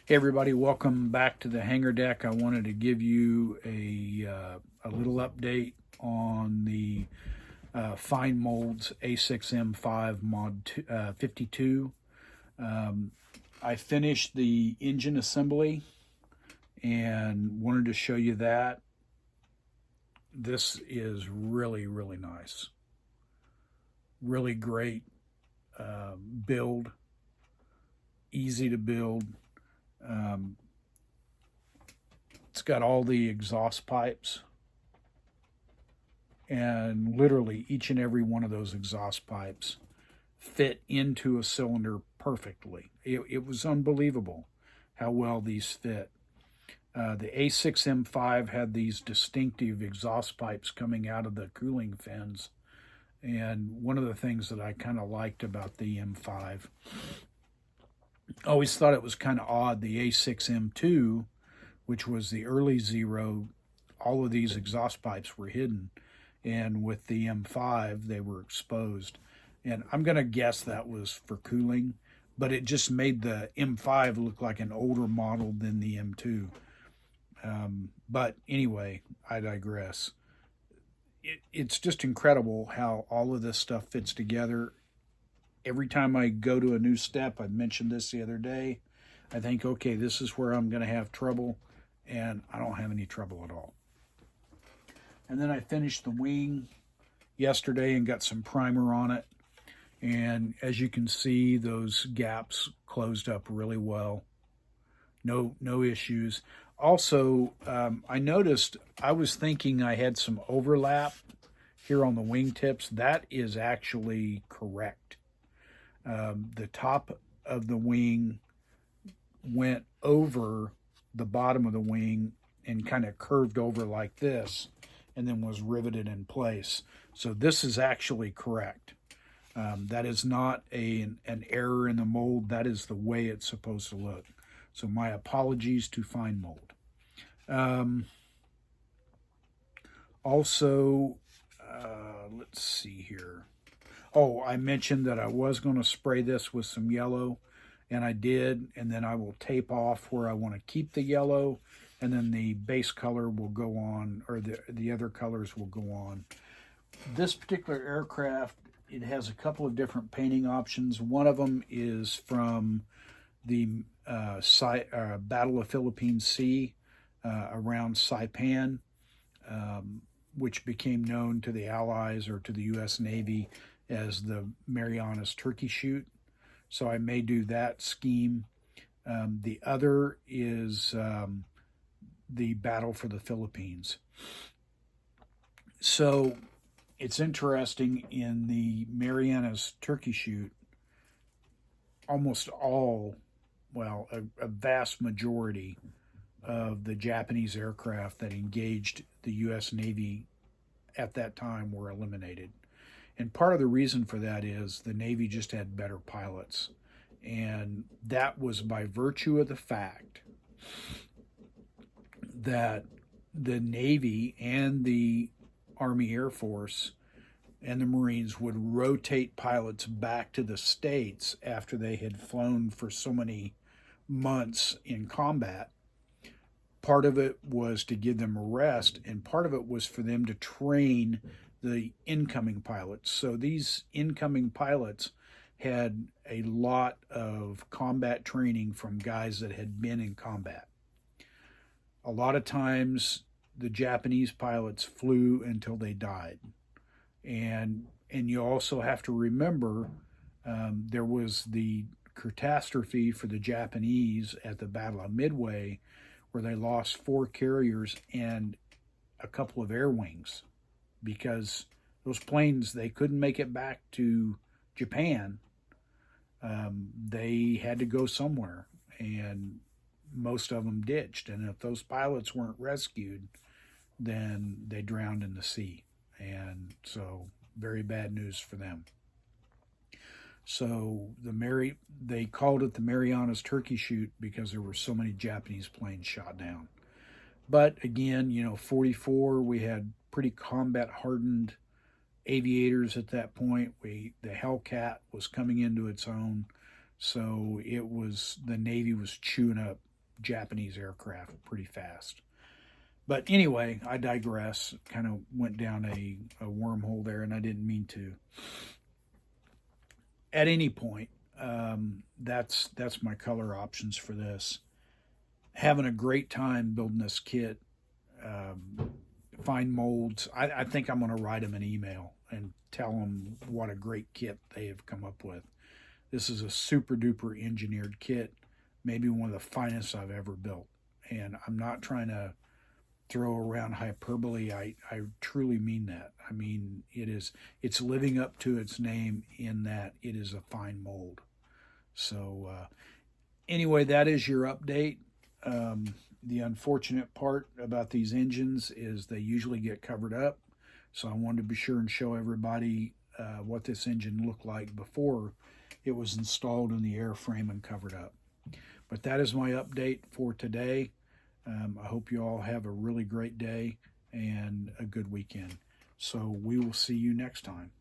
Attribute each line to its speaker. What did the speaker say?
Speaker 1: Hey everybody, welcome back to the Hangar Deck. I wanted to give you a little update on the Fine Molds A6M5 Mod 52. Um, I finished the engine assembly and wanted to show you that. This is really, really nice. Really great build, easy to build. Um, It's got all the exhaust pipes, and literally each and every one of those exhaust pipes fit into a cylinder perfectly. It was unbelievable how well these fit. The A6M5 had these distinctive exhaust pipes coming out of the cooling fins. And one of the things that I kind of liked about the M5, I always thought it was kind of odd. The A6M2, which was the early Zero, all of these exhaust pipes were hidden. And with the M5, they were exposed. And I'm going to guess that was for cooling, but it just made the M5 look like an older model than the M2. But anyway, I digress. It's just incredible how all of this stuff fits together. Every time I go to a new step, I mentioned this the other day, I think, okay, this is where I'm going to have trouble, and I don't have any trouble at all. And then I finished the wing yesterday and got some primer on it. And as you can see, those gaps closed up really well. No issues. Also, I noticed I was thinking I had some overlap here on the wingtips. That is actually correct. The top of the wing went over the bottom of the wing and kind of curved over like this and then was riveted in place. So this is actually correct. That is not an error in the mold. That is the way it's supposed to look. So my apologies to Fine Mold. Also, let's see here. Oh, I mentioned that I was going to spray this with some yellow, and I did. And then I will tape off where I want to keep the yellow, and then the base color will go on, or the other colors will go on. This particular aircraft, it has a couple of different painting options. One of them is from the Battle of Philippine Sea around Saipan, which became known to the Allies or to the U.S. Navy as the Marianas Turkey Shoot. So I may do that scheme. The other is the Battle for the Philippines. So it's interesting, in the Marianas Turkey Shoot, almost all, well, a vast majority of the Japanese aircraft that engaged the U.S. Navy at that time were eliminated. And part of the reason for that is the Navy just had better pilots. And that was by virtue of the fact that the Navy and the Army Air Force and the Marines would rotate pilots back to the States after they had flown for so many months in combat. Part of it was to give them a rest, and part of it was for them to train the incoming pilots. So these incoming pilots had a lot of combat training from guys that had been in combat. A lot of times, the Japanese pilots flew until they died. And you also have to remember, there was the catastrophe for the Japanese at the Battle of Midway, where they lost 4 carriers and a couple of air wings, because those planes, they couldn't make it back to Japan. They had to go somewhere, and most of them ditched. And if those pilots weren't rescued, then they drowned in the sea. And so, very bad news for them. So they called it the Marianas Turkey Shoot because there were so many Japanese planes shot down. But again, 44, we had pretty combat hardened aviators at that point. The Hellcat was coming into its own, so the Navy was chewing up Japanese aircraft pretty fast. But anyway, I digress. Kind of went down a wormhole there, and I didn't mean to. At any point, that's my color options for this. Having a great time building this kit. Find molds. I think I'm going to write them an email and tell them what a great kit they have come up with. This is a super duper engineered kit, maybe one of the finest I've ever built. And I'm not trying to throw around hyperbole. I truly mean that. I mean, it's living up to its name in that it is a fine mold. So anyway, that is your update. The unfortunate part about these engines is they usually get covered up. So I wanted to be sure and show everybody what this engine looked like before it was installed in the airframe and covered up. But that is my update for today. I hope you all have a really great day and a good weekend. So we will see you next time.